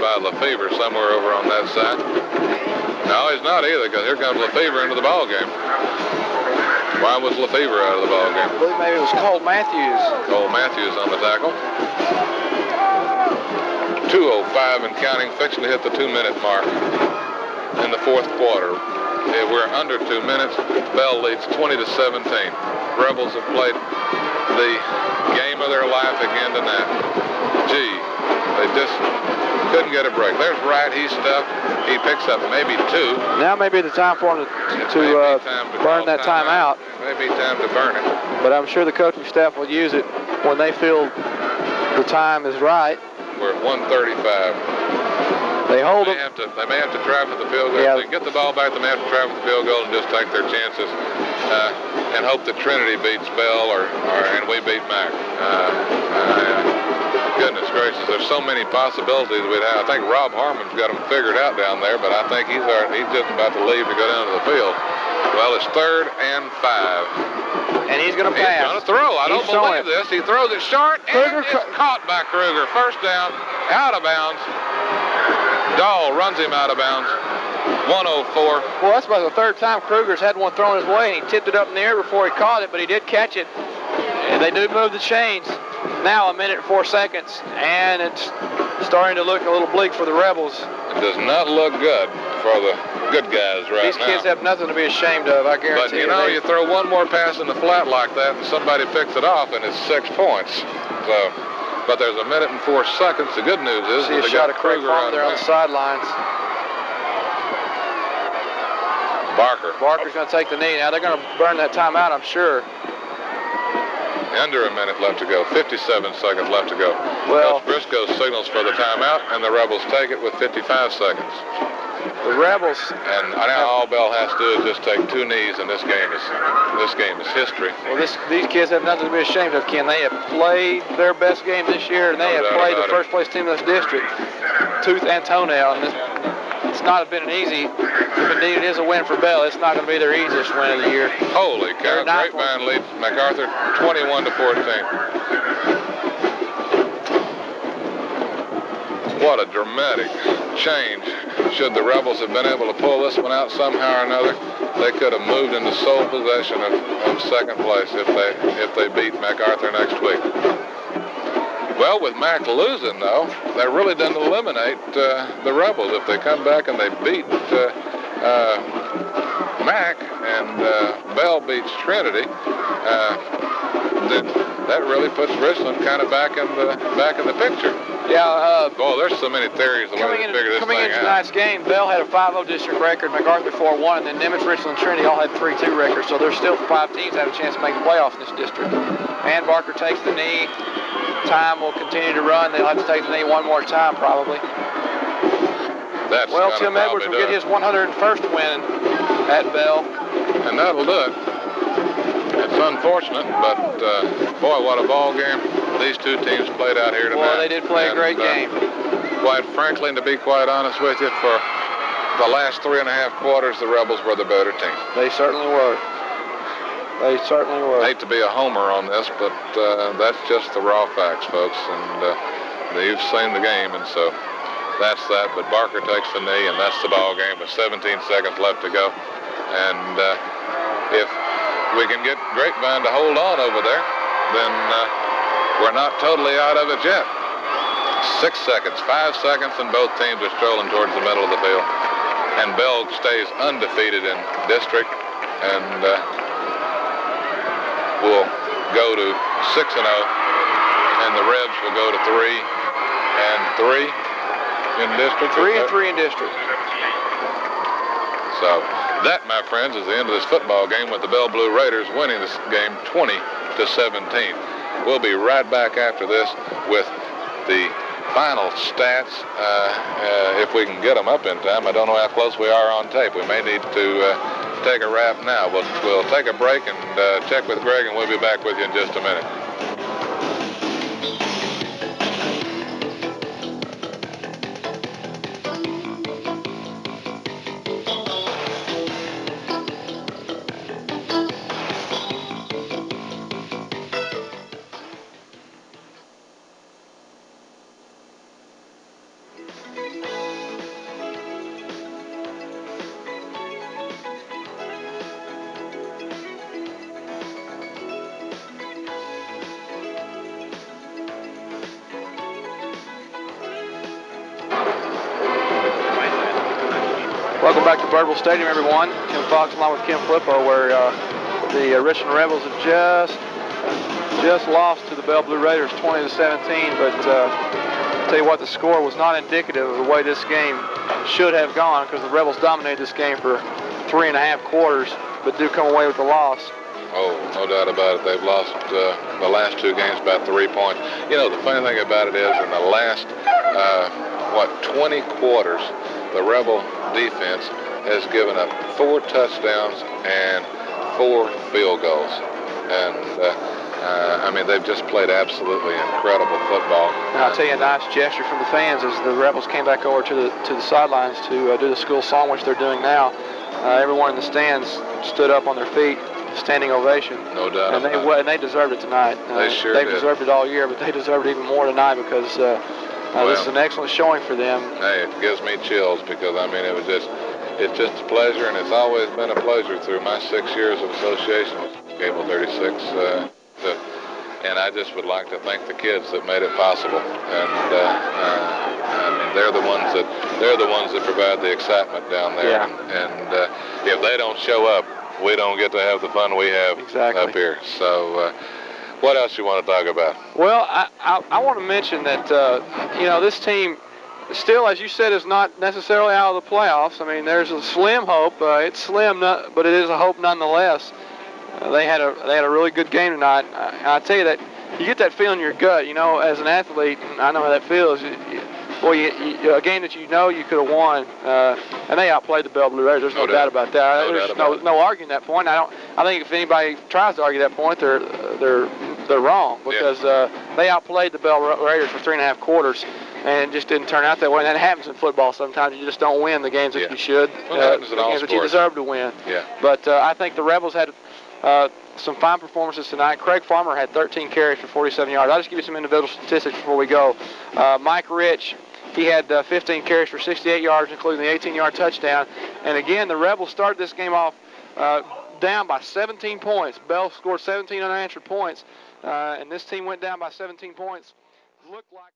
by Lefevre somewhere over on that side. No, he's not either, because here comes Lefevre into the ball game. Why was Lefevre out of the ball game? I believe maybe it was Cole Matthews. Cole Matthews on the tackle. 2:05 and counting, fixing to hit the 2-minute mark in the fourth quarter. We're under 2 minutes. Bell leads 20-17. Rebels have played the game of their life again tonight. Gee, they just couldn't get a break. There's Wright. He's stuffed. He picks up maybe 2. Now may be the time for him to burn that timeout. Maybe time to burn it. But I'm sure the coaching staff will use it when they feel the time is right. We're at 1:35. They hold them. They may have to try for the field goal. Yeah. If they get the ball back, they may have to try for the field goal and just take their chances and hope that Trinity beats Bell and we beat Mac. Goodness gracious, there's so many possibilities we'd have. I think Rob Harmon's got them figured out down there, but I think he's just about to leave to go down to the field. Well, it's 3rd and 5. And he's going to pass. He's going to throw. I don't believe this. He throws it short, and it's caught by Kruger. First down, out of bounds. Dahl runs him out of bounds. 1:04. Well, that's about the 3rd time Kruger's had one thrown his way, and he tipped it up in the air before he caught it, but he did catch it. And they do move the chains. Now 1 minute and 4 seconds, and it's starting to look a little bleak for the Rebels. It does not look good for the good guys right now. These kids have nothing to be ashamed of, I guarantee you. But, you throw one more pass in the flat like that, and somebody picks it off, and it's 6 points. So, but there's 1 minute and 4 seconds. The good news is they got Kruger on there on the sidelines. Barker's going to take the knee. Now they're going to burn that timeout, I'm sure. Under 1 minute left to go. 57 seconds left to go. Well, Coach Briscoe signals for the timeout, and the Rebels take it with 55 seconds. The Rebels. And now all Bell has to do is just take 2 knees, and this game is history. Well, these kids have nothing to be ashamed of, Ken. They have played their best game this year, and they have played the first place team in this district, tooth and toenail. And it's not been an easy. If indeed it is a win for Bell, it's not going to be their easiest win of the year. Holy cow! Grapevine leads MacArthur 21-14. What a dramatic change. Should the Rebels have been able to pull this one out somehow or another, they could have moved into sole possession of second place if they beat MacArthur next week. Well, with Mac losing, though, that really doesn't eliminate the Rebels. If they come back and they beat Mac and Bell beats Trinity, then that really puts Richland kind of back in the picture. Yeah. Boy, there's so many theories the way they figure this thing out. Coming into tonight's game, Bell had a 5-0 district record, MacArthur 4-1, and then Nimitz, Richland, and Trinity all had 3-2 records. So there's still 5 teams that have a chance to make the playoffs in this district. And Barker takes the knee. Time will continue to run. They'll have to take the knee one more time, probably. Well, Tim Edwards will get his 101st win at Bell. And that'll do it. It's unfortunate, but boy, what a ball game these two teams played out here tonight. Well, they did play a great game. Quite frankly, and to be quite honest with you, for the last 3.5 quarters, the Rebels were the better team. They certainly were. They certainly were. I hate to be a homer on this, but that's just the raw facts, folks. And you've seen the game, and so that's that. But Barker takes the knee, and that's the ball game with 17 seconds left to go. And if we can get Grapevine to hold on over there, then we're not totally out of it yet. 6 seconds, 5 seconds, and both teams are strolling towards the middle of the field. And Bell stays undefeated in district, and will go to 6-0, and the Rebs will go to 3-3 in district. 3-3 in district. So that, my friends, is the end of this football game with the Bell Blue Raiders winning this game 20-17. We'll be right back after this with the final stats, if we can get them up in time. I don't know how close we are on tape. We may need to take a wrap now. We'll take a break and check with Greg, and we'll be back with you in just a minute. Welcome back to Birdville Stadium, everyone. Kim Fox along with Kim Flippo, where the Richland Rebels have just lost to the Belle Blue Raiders 20-17. But I'll tell you what, the score was not indicative of the way this game should have gone, because the Rebels dominated this game for 3.5 quarters, but do come away with the loss. Oh, no doubt about it. They've lost the last 2 games about 3 points. You know, the funny thing about it is, in the last 20 quarters, the Rebel defense has given up 4 touchdowns and 4 field goals. And, I mean, they've just played absolutely incredible football. And I'll tell you, a nice gesture from the fans as the Rebels came back over to the sidelines to do the school song, which they're doing now. Everyone in the stands stood up on their feet, standing ovation. No doubt about it. And they deserved it tonight. They sure did. They've deserved it all year, but they deserved it even more tonight, because this is an excellent showing for them. Hey, it gives me chills, because, I mean, it's just a pleasure, and it's always been a pleasure through my 6 years of association with Cable 36. And I just would like to thank the kids that made it possible. And I mean, they're the ones that provide the excitement down there. Yeah. And if they don't show up, we don't get to have the fun we have up here. So, what else you want to talk about? Well, I want to mention that this team still, as you said, is not necessarily out of the playoffs. I mean, there's a slim hope. It's slim, but it is a hope nonetheless. They had a really good game tonight. I tell you that you get that feeling in your gut, as an athlete, and I know how that feels. A game that you could have won, and they outplayed the Belle Blue Raiders. There's no doubt about that. There's no arguing that point. I think if anybody tries to argue that point, they're wrong, because they outplayed the Belle Raiders for 3.5 quarters. And it just didn't turn out that way. And that happens in football sometimes. You just don't win the games that you should. Well, that happens in all games sports. that you deserve to win. Yeah. But I think the Rebels had some fine performances tonight. Craig Farmer had 13 carries for 47 yards. I'll just give you some individual statistics before we go. Mike Rich, he had 15 carries for 68 yards, including the 18-yard touchdown. And again, the Rebels started this game off down by 17 points. Bell scored 17 unanswered points, and this team went down by 17 points. Looked like